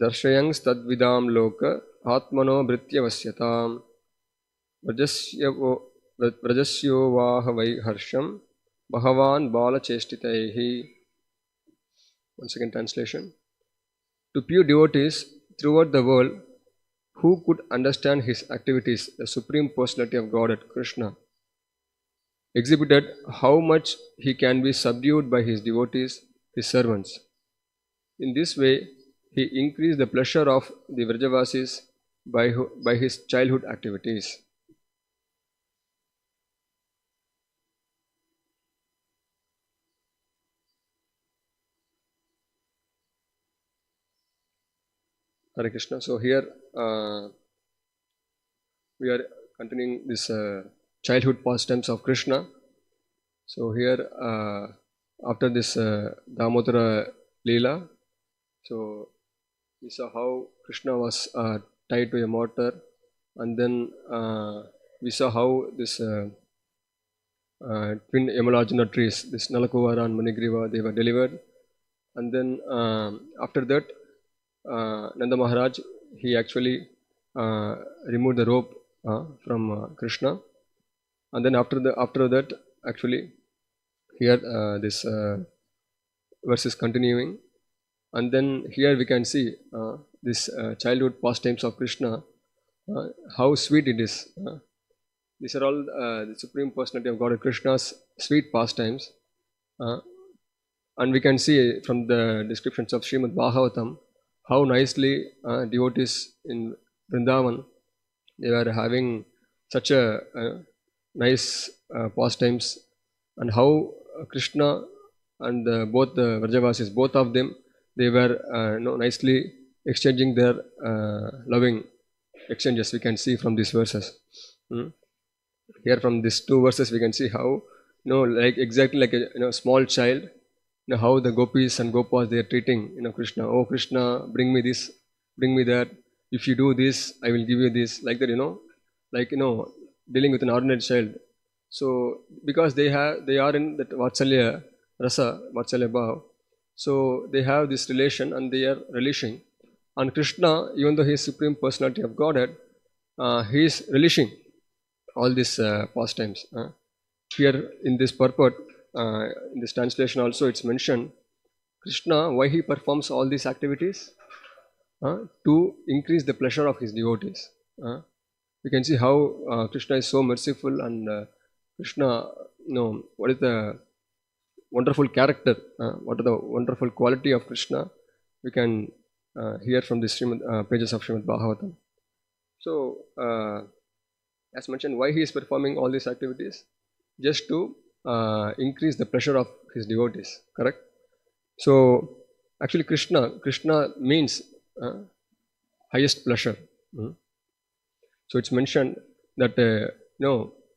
Darshayangs tadvidam loka atmano bhrityavasyatam vrajasyo vahavai harsham bhagavan bala chestitaihi. Once again, translation. To pure devotees throughout the world who could understand his activities, the Supreme Personality of Godhead, Krishna, exhibited how much he can be subdued by his devotees, his servants. In this way, he increased the pleasure of the Vrajavasis by his childhood activities. Hare Krishna. So here we are continuing this childhood pastimes of Krishna. So here after this Damodara Leela, so we saw how Krishna was tied to a mortar, and then we saw how this twin Yamalajana trees, this Nalakuvara and Manigriva, they were delivered. And then after that, Nanda Maharaj, he actually removed the rope from Krishna. And then after that, actually, here this verse is continuing. And then here we can see this childhood pastimes of Krishna, how sweet it is. These are all the Supreme Personality of God, Krishna's sweet pastimes. And we can see from the descriptions of Srimad Bhagavatam how nicely devotees in Vrindavan, they were having such a nice pastimes, and how Krishna and both the Vrajavasis, both of them, they were nicely exchanging their loving exchanges. We can see from these verses. Here from these two verses we can see how, like exactly like a small child, how the gopis and gopas, they are treating Krishna. Oh Krishna, bring me this, bring me that. If you do this, I will give you this. Like that, like dealing with an ordinary child. So because they are in that Vatsalya Rasa, Vatsalya Bhav, so they have this relation and they are relishing. And Krishna, even though he is Supreme Personality of Godhead, he is relishing all these pastimes. Here in this purport, in this translation also it's mentioned, Krishna, why he performs all these activities? To increase the pleasure of his devotees. We can see how Krishna is so merciful, and Krishna, what is the wonderful character, what are the wonderful quality of Krishna, we can hear from the pages of Srimad Bhagavatam. So, as mentioned, why he is performing all these activities? Just to increase the pleasure of his devotees, correct? So, actually Krishna means highest pleasure. So, it's mentioned that,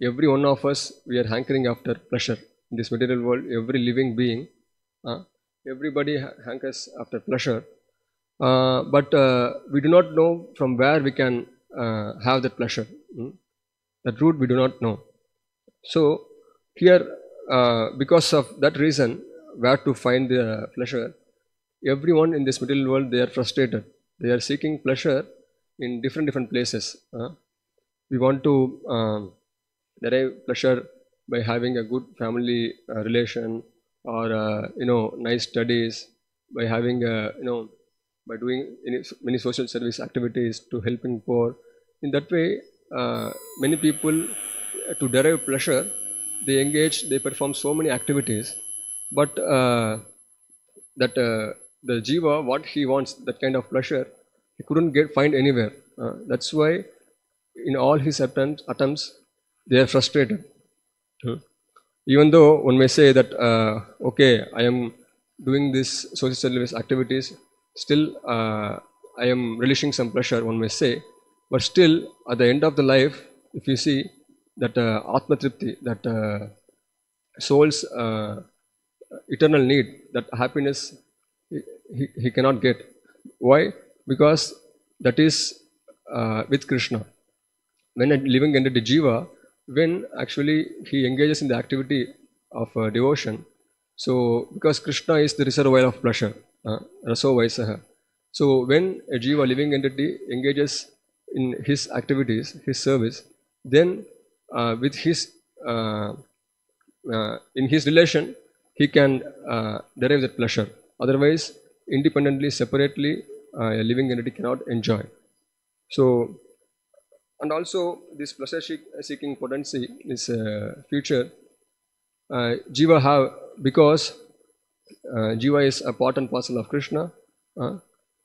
every one of us, we are hankering after pleasure. In this material world, every living being, everybody hankers after pleasure, but we do not know from where we can have that pleasure. That root we do not know. So here, because of that reason, where to find the pleasure, everyone in this material world, they are frustrated. They are seeking pleasure in different places. We want to derive pleasure by having a good family relation, or nice studies, by having by doing many social service activities to helping poor. In that way, many people, to derive pleasure, they perform so many activities, but that the jiva, what he wants, that kind of pleasure, he couldn't find anywhere. That's why in all his attempts, they are frustrated. Even though one may say that, okay, I am doing this social service activities, still I am relishing some pleasure, one may say, but still at the end of the life, if you see that Atma Tripti, that soul's eternal need, that happiness, he cannot get. Why? Because that is with Krishna. When a living entity jiva, when actually he engages in the activity of devotion, so because Krishna is the reservoir of pleasure, raso vaisaha, So when a jiva, living entity, engages in his activities, his service, then with his in his relation, he can derive that pleasure. Otherwise, independently, separately, a living entity cannot enjoy. So, and also this pleasure seeking potency is future. Jiva have, because Jiva is a part and parcel of Krishna.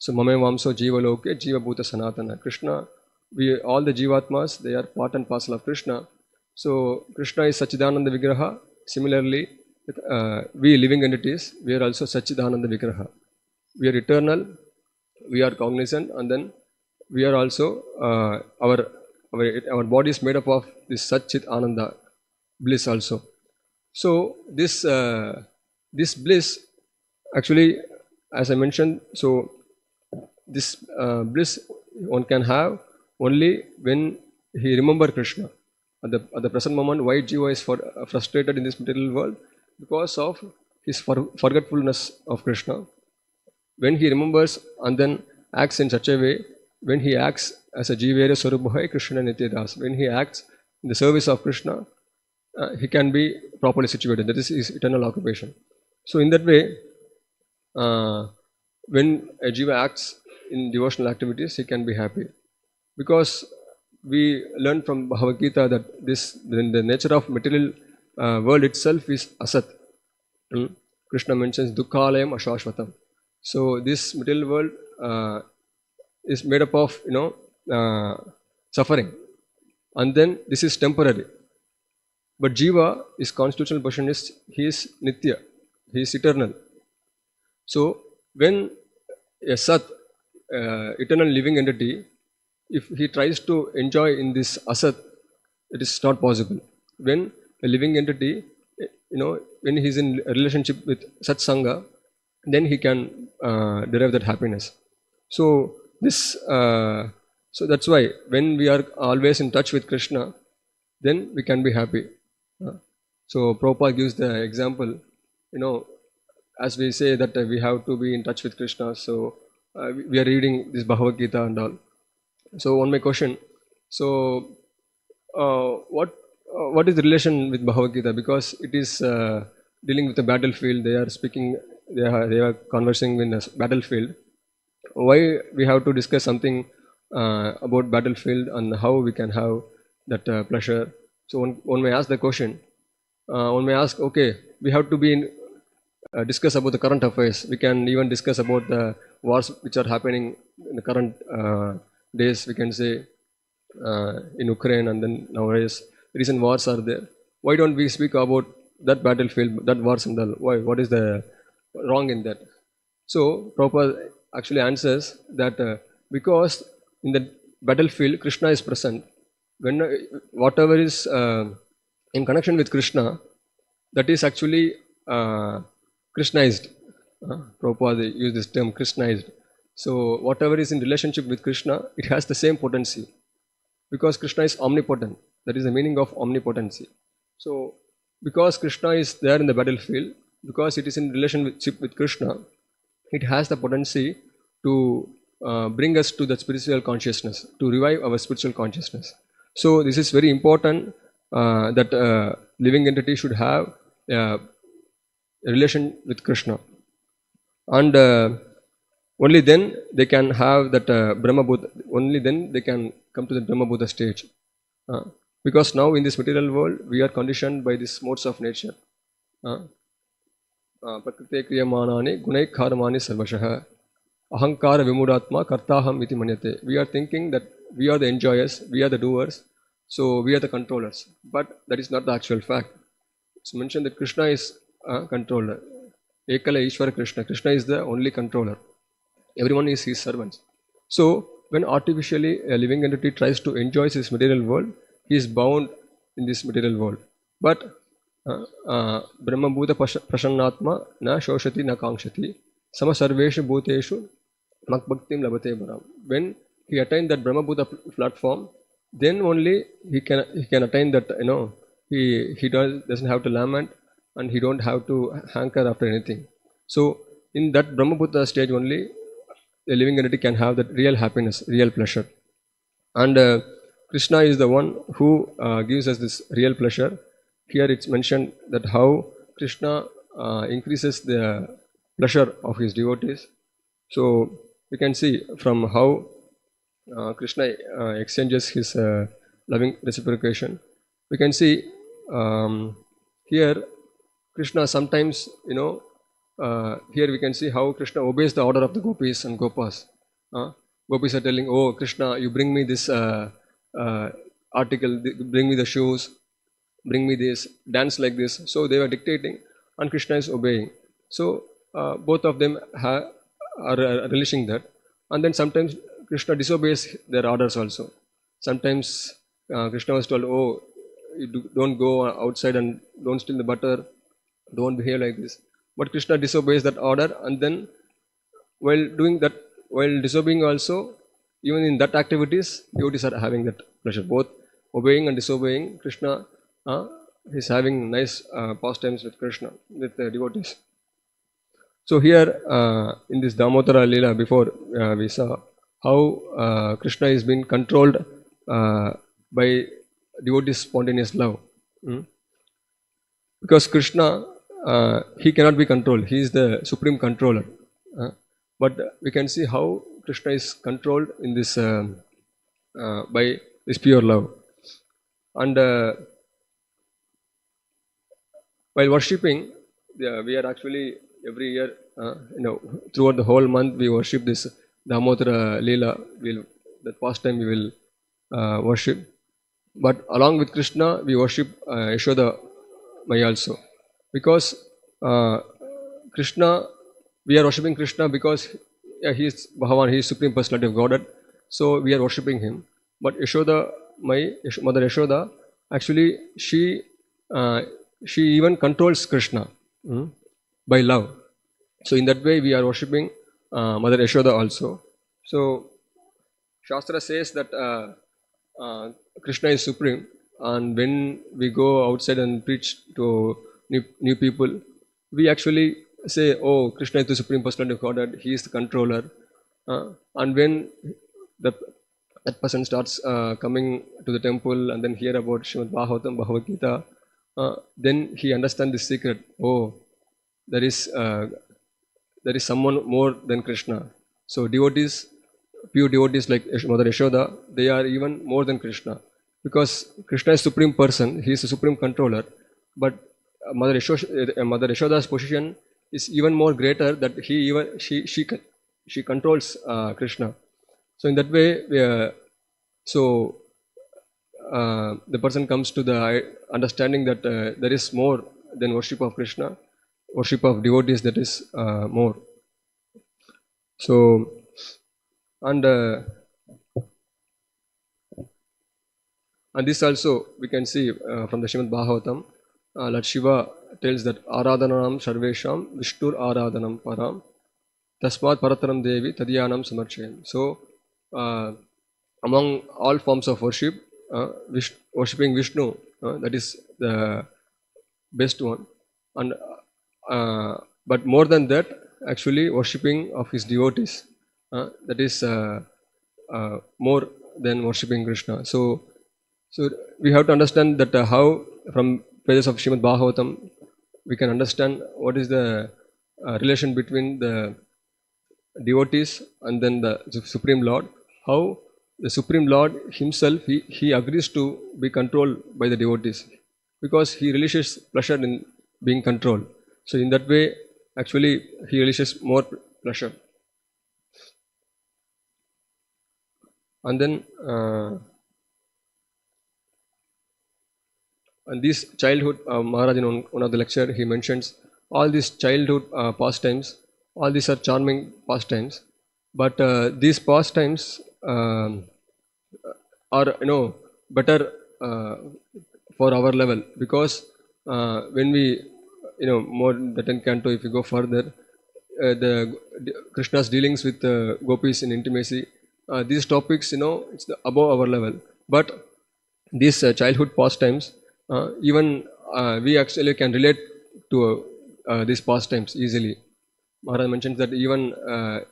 So Mame Vamso Jiva Loke, Jiva Bhuta Sanatana. Krishna, we all the Jivatmas, they are part and parcel of Krishna. So Krishna is Sachidananda Vigraha. Similarly, we living entities, we are also Sachidananda Vigraha. We are eternal, we are cognizant, and then we are also our body is made up of this Satchit Ananda bliss also. So this bliss, actually, as I mentioned, so this bliss one can have only when he remember Krishna. At the present moment, why Jiva is frustrated in this material world? Because of his forgetfulness of Krishna. When he remembers and then acts in such a way, when he acts as a Jivere Swarubhai Krishna Nityadas, when he acts in the service of Krishna, he can be properly situated. That is his eternal occupation. So in that way, when a Jiva acts in devotional activities, he can be happy. Because we learn from Bhagavad Gita that the nature of material world itself is asat. Krishna mentions dukkhalayam ashashvatam. So this material world is made up of suffering, and then this is temporary. But Jiva, his constitutional position is he is nitya, he is eternal. So when a sat, eternal living entity, if he tries to enjoy in this asat, it is not possible. When a living entity, when he is in a relationship with satsanga, then he can derive that happiness. So this, so that's why when we are always in touch with Krishna, then we can be happy. So Prabhupada gives the example, as we say that we have to be in touch with Krishna. So we are reading this Bhagavad Gita and all. So one my question. So what is the relation with Bhagavad Gita? Because it is dealing with the battlefield. They are speaking. They are conversing in a battlefield. Why we have to discuss something about battlefield and how we can have that pleasure? So one may ask the question. One may ask, okay, we have to be in discuss about the current affairs. We can even discuss about the wars which are happening in the current days. We can say in Ukraine, and then nowadays recent wars are there. Why don't we speak about that battlefield, that wars and all? Why? What is the wrong in that? So Prabhupada actually answers that because in the battlefield Krishna is present. When whatever is in connection with Krishna, that is actually Krishnized. Prabhupada used this term, Krishnized. So whatever is in relationship with Krishna, it has the same potency. Because Krishna is omnipotent. That is the meaning of omnipotency. So because Krishna is there in the battlefield, because it is in relationship with Krishna, it has the potency to bring us to the spiritual consciousness, to revive our spiritual consciousness. So this is very important that living entity should have a relation with Krishna. And only then they can have that Brahma Bhuta, only then they can come to the Brahma Bhuta stage. Because now in this material world, we are conditioned by these modes of nature. Prakrite kriyamanani gunai kharamani sarvashaha ahankara vimudatma kartaham iti manyate. We are thinking that we are the enjoyers, we are the doers, so we are the controllers. But that is not the actual fact. It's mentioned that Krishna is a controller. Ekala Ishvara Krishna. Krishna is the only controller. Everyone is his servants. So when artificially a living entity tries to enjoy this material world, he is bound in this material world. But Brahma Bhuta Prasannatma na shoshati na kangshati sama sarveshu bhuteshu makbhaktim labate baram. When he attained that Brahma Bhuta platform, then only he can attain that, he doesn't have to lament and he don't have to hanker after anything. So in that Brahma Bhuta stage only, a living entity can have that real happiness, real pleasure. And Krishna is the one who gives us this real pleasure. Here it's mentioned that how Krishna increases the pleasure of his devotees. So we can see from how Krishna exchanges his loving reciprocation. We can see here Krishna sometimes, here we can see how Krishna obeys the order of the gopis and gopas. Gopis are telling, oh Krishna, you bring me this article, bring me the shoes, bring me this, dance like this. So they were dictating and Krishna is obeying. So both of them are relishing that. And then sometimes Krishna disobeys their orders also. Sometimes Krishna was told, oh, you don't go outside and don't steal the butter, don't behave like this. But Krishna disobeys that order, and then while doing that, while disobeying also, even in that activities, devotees are having that pleasure. Both obeying and disobeying, Krishna is having nice pastimes with Krishna, with the devotees. So here in this Damodara Leela, before we saw how Krishna is being controlled by devotees' spontaneous love. Because Krishna, he cannot be controlled. He is the supreme controller. But we can see how Krishna is controlled in this by this pure love. And while worshipping, we are actually every year, throughout the whole month, we worship this Damodara Leela. That pastime we will worship. But along with Krishna, we worship Yashoda Maya also. Because Krishna, we are worshipping Krishna because he is Bhagavan, he is Supreme Personality of Godhead. So we are worshipping him. But Yashoda, Mother Yashoda, actually she even controls Krishna by love. So in that way we are worshipping Mother Yashoda also. So Shastra says that Krishna is supreme, and when we go outside and preach to new people, we actually say, oh, Krishna is the Supreme Personality of Godhead, he is the controller. And when that person starts coming to the temple and then hear about Srimad Bhagavatam, Bhagavad Gita, then he understands this secret. Oh, there is someone more than Krishna. So devotees, pure devotees like Mother Yashoda, they are even more than Krishna. Because Krishna is Supreme Person, he is the Supreme Controller. But Mother Yashoda's position is even more greater, that she controls Krishna. So in that way, the person comes to the understanding that there is more than worship of Krishna, worship of devotees, that is more. So, and this also we can see from the Srimad Bhagavatam, Lord Shiva tells that Aradhanam Sarvesham Vishnur Aradhanam Param Tasmat Parataram Devi Tadyanam Samarchayam. So among all forms of worship, worshipping Vishnu, that is the best one. And but more than that, actually worshipping of his devotees, that is more than worshipping Krishna. So we have to understand that how from pages of Srimad Bhagavatam we can understand what is the relation between the devotees and then the Supreme Lord. How the Supreme Lord himself, he agrees to be controlled by the devotees because he relishes pleasure in being controlled. So in that way, actually he relishes more pleasure. And then and this childhood, Maharaj in one of the lecture, he mentions all these childhood pastimes, all these are charming pastimes, but these pastimes are better for our level, because when we more the 10th canto, if you go further, the Krishna's dealings with gopis in intimacy, these topics, it's above our level. But these childhood pastimes, even we actually can relate to these pastimes easily. Maharaj mentions that even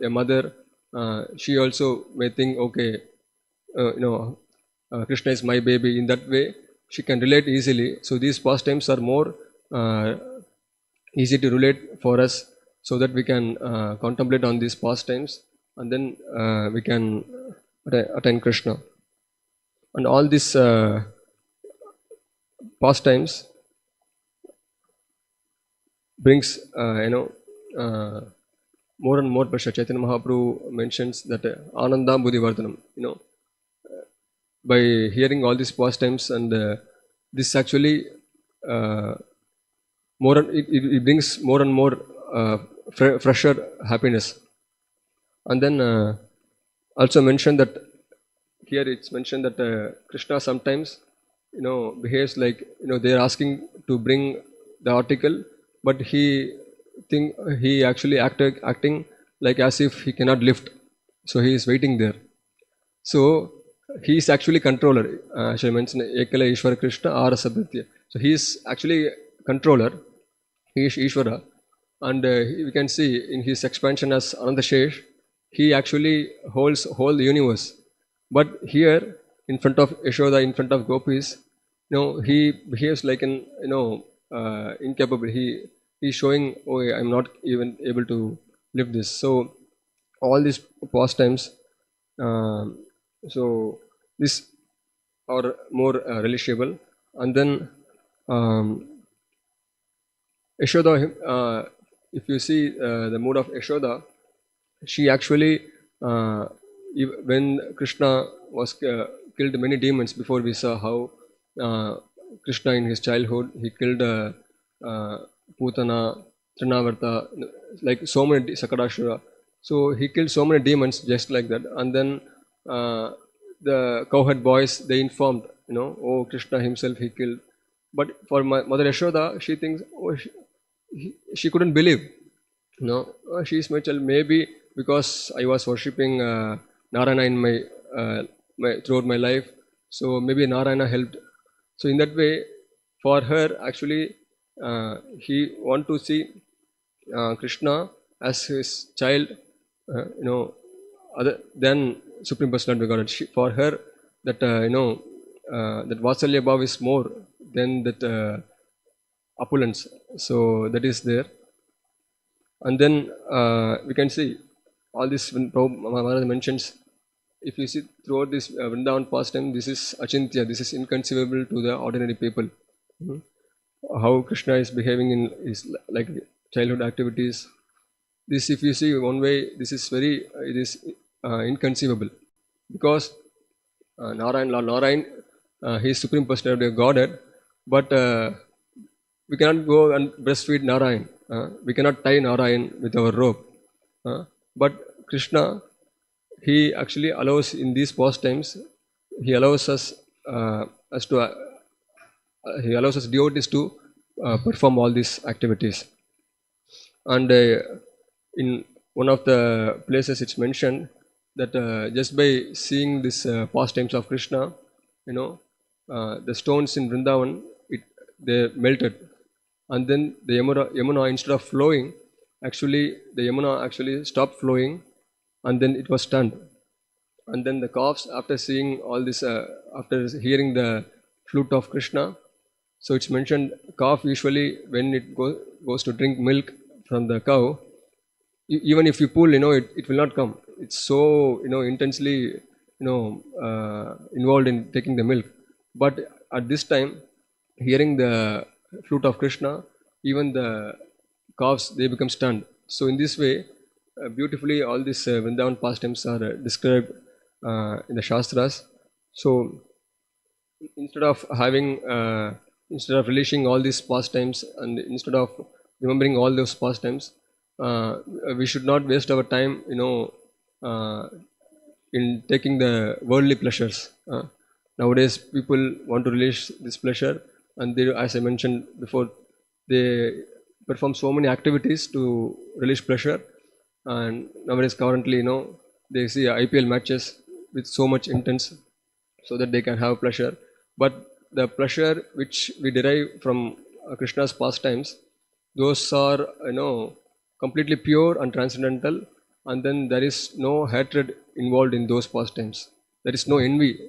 a mother she also may think, okay, Krishna is my baby. In that way, she can relate easily. So these pastimes are more uh, easy to relate for us, so that we can contemplate on these pastimes, and then we can attain Krishna. And all these pastimes brings more and more pressure. Chaitanya Mahaprabhu mentions that Anandam Buddhivardhanam, by hearing all these pastimes, and this actually uh, it brings more and more fresher happiness. And then also mentioned that here it's mentioned that Krishna sometimes behaves like, they're asking to bring the article, but he actually acting like as if he cannot lift, so he is waiting there. So he is actually controller. As I mentioned, Ekala Ishvara Krishna Arasabhritya. So he is actually controller. He is Ishvara, and we can see in his expansion as Anandashesh, he actually holds whole the universe. But here, in front of Yashoda, in front of gopis, he behaves like an incapable. He's showing, oh, I'm not even able to lift this. So all these pastimes, so this are more relishable. And then Yashoda, if you see the mood of Yashoda, she actually, when Krishna was killed many demons, before we saw how Krishna in his childhood, he killed Putana, Trinavarta, like so many, Sakadashura. So he killed so many demons just like that. And then the cowherd boys, they informed, oh, Krishna himself he killed. But for my mother Yashoda, she thinks, oh, she couldn't believe. She is my child. Maybe because I was worshipping Narayana in throughout my life, so maybe Narayana helped. So in that way, for her, actually, he want to see Krishna as his child, other than Supreme Personality of Godhead. For her, that that Vatsalya Bhav is more than that opulence. So that is there. And then we can see all this when Maharaj mentions, if you see throughout this Vrindavan pastime, this is achintya, this is inconceivable to the ordinary people. How Krishna is behaving in his like childhood activities. This, if you see one way, this is very it is inconceivable, because Lord Narayan, he is Supreme Personality of Godhead, but we cannot go and breastfeed Narayan. We cannot tie Narayan with our rope. But Krishna, he actually allows in these pastimes, he allows us he allows us devotees to perform all these activities. And in one of the places it's mentioned that just by seeing this pastimes of Krishna, the stones in Vrindavan, they melted, and then the Yamuna instead of flowing, actually the Yamuna actually stopped flowing, and then it was stunned. And then the calves, after seeing all this, after hearing the flute of Krishna, so it's mentioned calf usually when it goes to drink milk from the cow, even if you pull, it will not come. It's so intensely involved in taking the milk. But at this time, hearing the flute of Krishna, even the calves, they become stunned. So in this way, beautifully all these Vrindavan pastimes are described in the Shastras. So instead of instead of relishing all these pastimes, and instead of remembering all those pastimes, we should not waste our time, in taking the worldly pleasures. Nowadays, people want to relish this pleasure, and they, as I mentioned before, they perform so many activities to relish pleasure. And nowadays, currently, they see IPL matches with so much intense, so that they can have pleasure. But the pleasure which we derive from Krishna's pastimes, those are completely pure and transcendental, and then there is no hatred involved in those pastimes. There is no envy,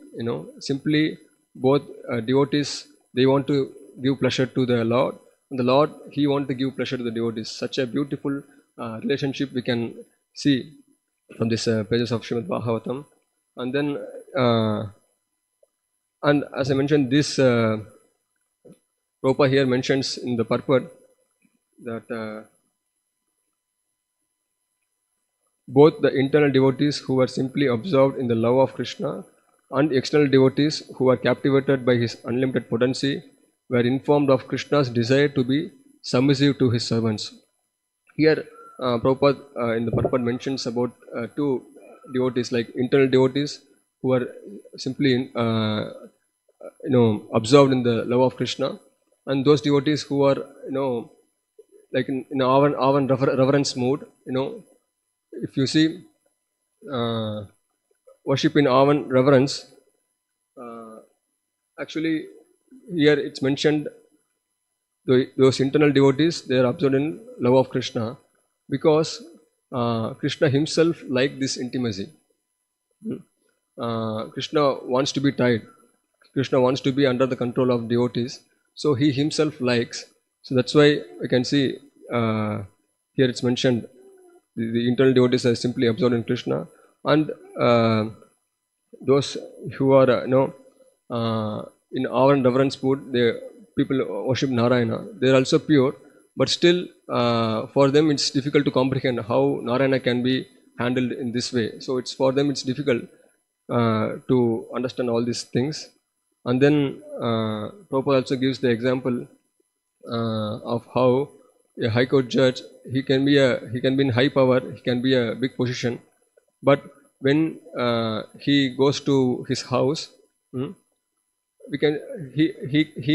simply both devotees, they want to give pleasure to the Lord, and the Lord, he want to give pleasure to the devotees. Such a beautiful relationship we can see from these pages of Srimad Bhagavatam. And then, and as I mentioned, this Prabhupada here mentions in the purport that both the internal devotees who were simply absorbed in the love of Krishna and external devotees who were captivated by his unlimited potency were informed of Krishna's desire to be submissive to his servants. Here, Prabhupada in the purport mentions about two devotees, like internal devotees who are simply absorbed in the love of Krishna, and those devotees who are like in avan reverence mood. If you see worship in avan reverence, actually here it's mentioned those internal devotees, they are absorbed in love of Krishna because Krishna himself likes this intimacy. Krishna wants to be tied. Krishna wants to be under the control of devotees. So he himself likes. So that's why we can see here it's mentioned the internal devotees are simply absorbed in Krishna, and those who are in awe and reverence mood, people worship Narayana. They are also pure, but still for them it's difficult to comprehend how Narayana can be handled in this way. So it's for them it's difficult to understand all these things. And then Prabhupada also gives the example of how a high court judge, he can be in high power, he can be a big position, but when he goes to his house, he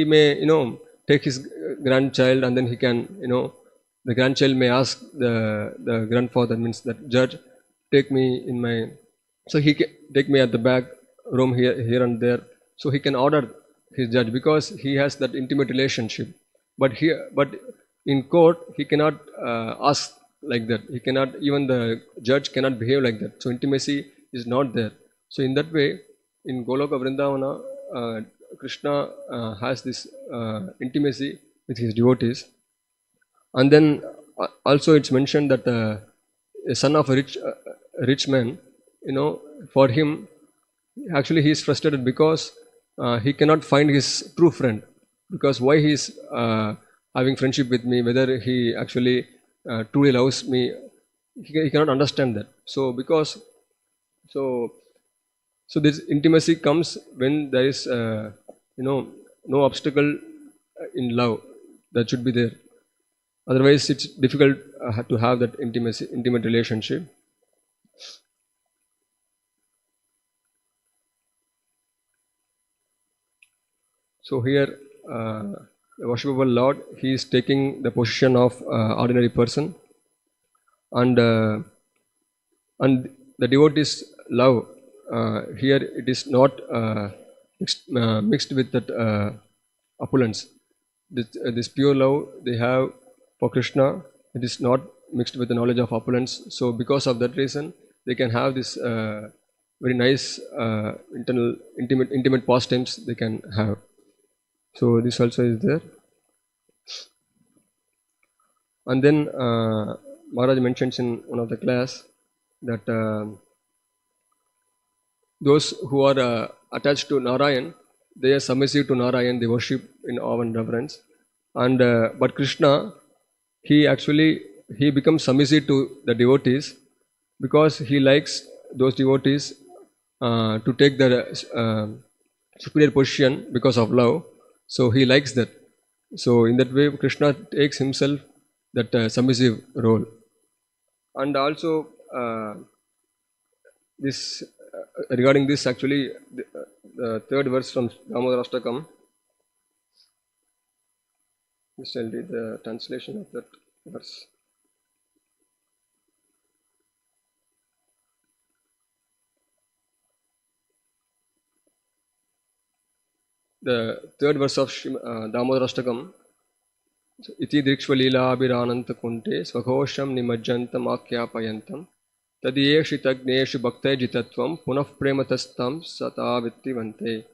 may take his grandchild, and then he can the grandchild may ask the grandfather, means that judge, take me in my, so he can take me at the back room here and there. So he can order his judge because he has that intimate relationship. But in court he cannot ask like that. He cannot, even the judge cannot behave like that. So intimacy is not there. So in that way, in Goloka Vrindavana, Krishna has this intimacy with his devotees. And then also it's mentioned that a son of a rich man, for him, actually he is frustrated because he cannot find his true friend. Because why he is having friendship with me, whether he actually truly loves me, he cannot understand that. So so this intimacy comes when there is no obstacle in love that should be there. Otherwise it's difficult to have that intimate relationship. So here the worshipable Lord, he is taking the position of ordinary person, and the devotee's love here, it is not mixed with that opulence. This pure love they have for Krishna, it is not mixed with the knowledge of opulence. So because of that reason, they can have this very nice internal intimate pastimes they can have. So this also is there. And then Maharaj mentions in one of the class that those who are attached to Narayan, they are submissive to Narayan, they worship in awe and reverence. And but Krishna, he becomes submissive to the devotees because he likes those devotees to take their superior position because of love. So he likes that. So in that way, Krishna takes himself that submissive role. And also this regarding this, actually the third verse from Damodarashtakam, this will be the translation of that verse. The third verse of Damodarashtakam, iti drikshva lila abhirananta kunte svaghosham nimajjantam akhyapayantam Tadiyeshu tagneshu bhaktai jitatvam punaf prematastam satavitti vante.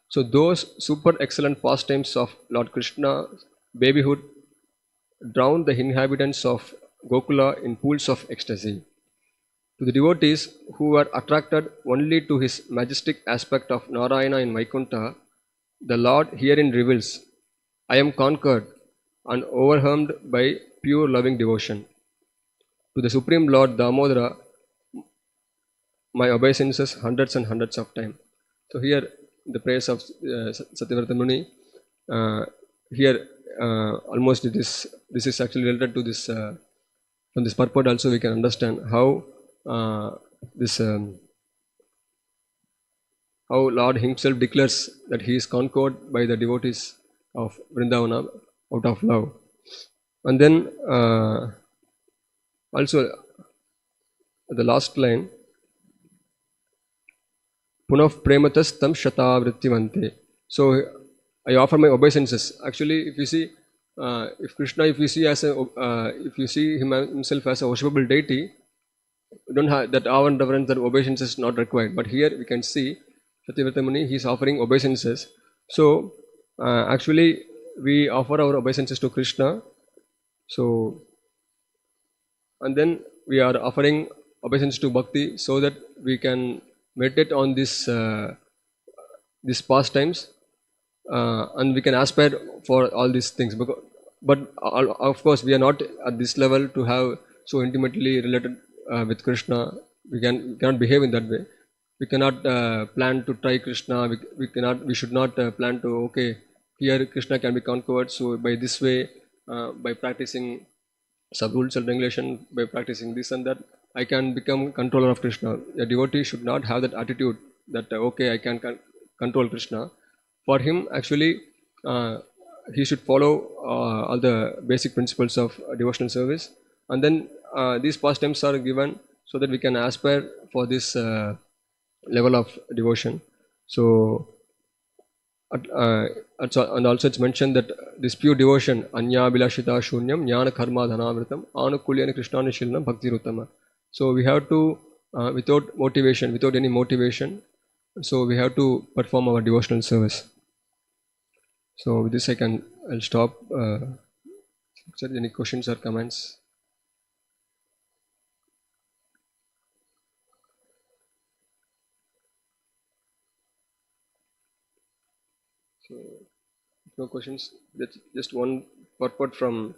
So those super excellent pastimes of Lord Krishna, babyhood, drowned the inhabitants of Gokula in pools of ecstasy. To the devotees who were attracted only to his majestic aspect of Narayana in Vaikuntha, the Lord herein reveals, I am conquered and overwhelmed by pure loving devotion. To the Supreme Lord Damodara, my obeisances hundreds and hundreds of times. So here the praise of Satyavrata Muni, here almost this is actually related to this, from this purport also we can understand how this how Lord himself declares that he is conquered by the devotees of Vrindavana out of love. And then also the last line, Punav prematas tam shatavrittivante. So I offer my obeisances. Actually, if you see, if Krishna, if you see if you see him himself as a worshipable deity, you don't have that awe and reverence, that obeisance is not required. But here we can see Satyavrata Muni, he is offering obeisances. So actually, we offer our obeisances to Krishna. So, and then we are offering obeisance to Bhakti so that we can meditate on this these pastimes, and we can aspire for all these things. But of course, we are not at this level to have so intimately related with Krishna. We cannot behave in that way. We cannot plan to try Krishna. We should not plan to, okay, here Krishna can be conquered. So by this way, by practicing some rules and regulation, by practicing this and that, I can become controller of Krishna. A devotee should not have that attitude that okay, I can control Krishna. For him, actually, he should follow all the basic principles of devotional service, and then these pastimes are given so that we can aspire for this level of devotion. So, and also it's mentioned that this pure devotion, anya bilashita shunyam jnana karma dhanavritam anukulyana krishnanishilna bhakti ruttama. So we have to, without motivation, without any motivation, so we have to perform our devotional service. So with this I'll stop. Any questions or comments? So no questions. That's just one purport from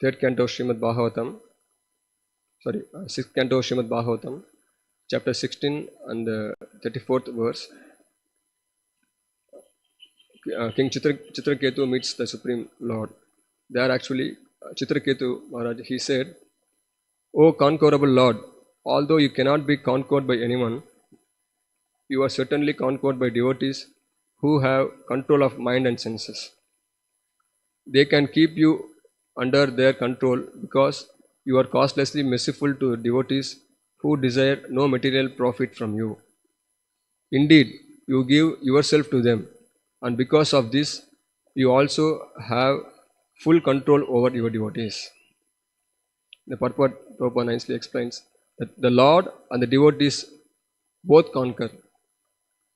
third canto Srimad Bhagavatam. Sorry, sixth canto Srimad Bhagavatam, chapter 16 and the 34th verse. King Chitraketu meets the Supreme Lord. There actually, Chitraketu Maharaj, he said, O conquerable Lord, although you cannot be conquered by anyone, you are certainly conquered by devotees who have control of mind and senses. They can keep you under their control because you are causelessly merciful to devotees who desire no material profit from you. Indeed, you give yourself to them, and because of this, you also have full control over your devotees. The purport Prabhupada nicely explains that the Lord and the devotees both conquer.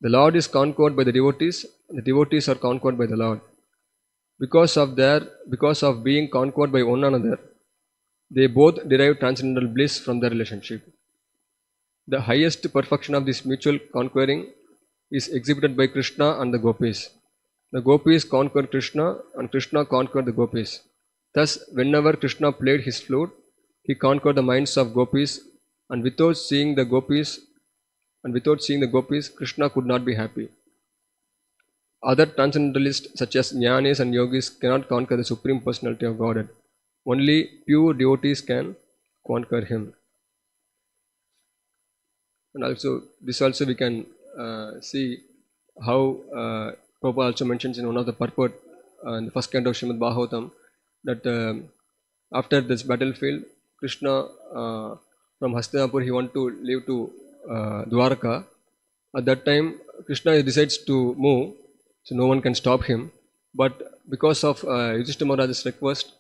The Lord is conquered by the devotees, and the devotees are conquered by the Lord. Because of being conquered by one another, they both derive transcendental bliss from their relationship. The highest perfection of this mutual conquering is exhibited by Krishna and the gopis. The gopis conquer Krishna and Krishna conquered the gopis. Thus, whenever Krishna played his flute, he conquered the minds of gopis, and without seeing the gopis, Krishna could not be happy. Other transcendentalists such as jnanis and yogis cannot conquer the Supreme Personality of Godhead. Only pure devotees can conquer him. And also, this also we can see how Prabhupada also mentions in one of the purport in the first canto of Srimad Bhagavatam that after this battlefield, Krishna from Hastinapur, he wanted to leave to Dwarka. At that time, Krishna decides to move, so no one can stop him. But because of Yudhishthira Maharaj's request,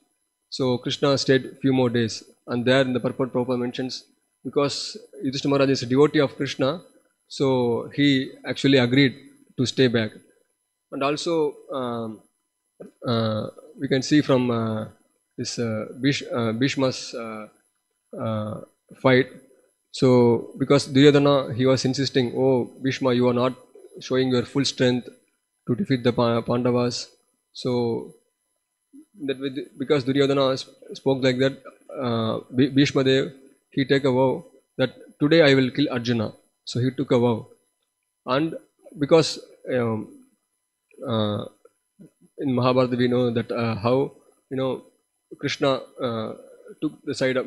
so Krishna stayed few more days. And there in the purport Prabhupada mentions, because Yudhishthira Maharaj is a devotee of Krishna, so he actually agreed to stay back. And also we can see from this Bhishma's fight. So because Duryodhana, he was insisting, oh Bhishma, you are not showing your full strength to defeat the Pandavas. So that because Duryodhana spoke like that, Bhishma Dev, he take a vow that today I will kill Arjuna. So he took a vow. And because in Mahabharata we know that how Krishna took the side of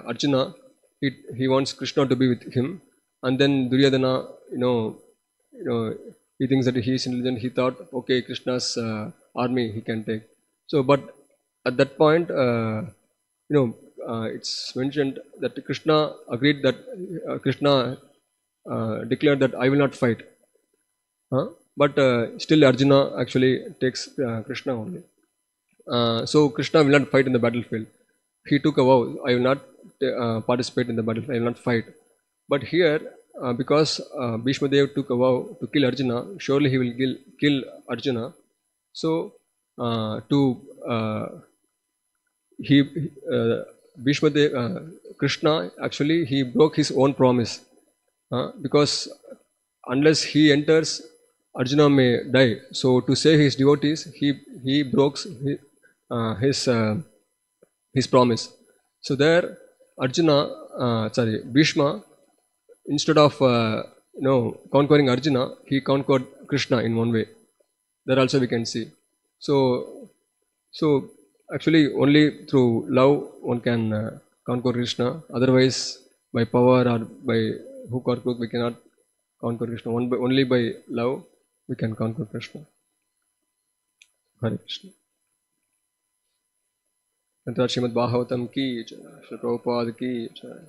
Arjuna. He wants Krishna to be with him, and then Duryodhana, he thinks that he is intelligent. He thought, okay, Krishna's army he can take. So, but at that point, it's mentioned that Krishna agreed that Krishna declared that I will not fight. But still Arjuna actually takes Krishna only. So Krishna will not fight in the battlefield. He took a vow, I will not participate in the battlefield, I will not fight. But here, because Bhishma Dev took a vow to kill Arjuna, surely he will kill Arjuna. So Bhishma Dev, Krishna actually he broke his own promise, because unless he enters, Arjuna may die. So to save his devotees, he broke his promise. So there, Bhishma, instead of conquering Arjuna, he conquered Krishna in one way. There also we can see. So actually only through love one can conquer Krishna. Otherwise, by power or by hook or crook, we cannot conquer Krishna. Only by love we can conquer Krishna. Hare Krishna. Srimad Bhagavatam ki jai, Srila Prabhupada ki jai.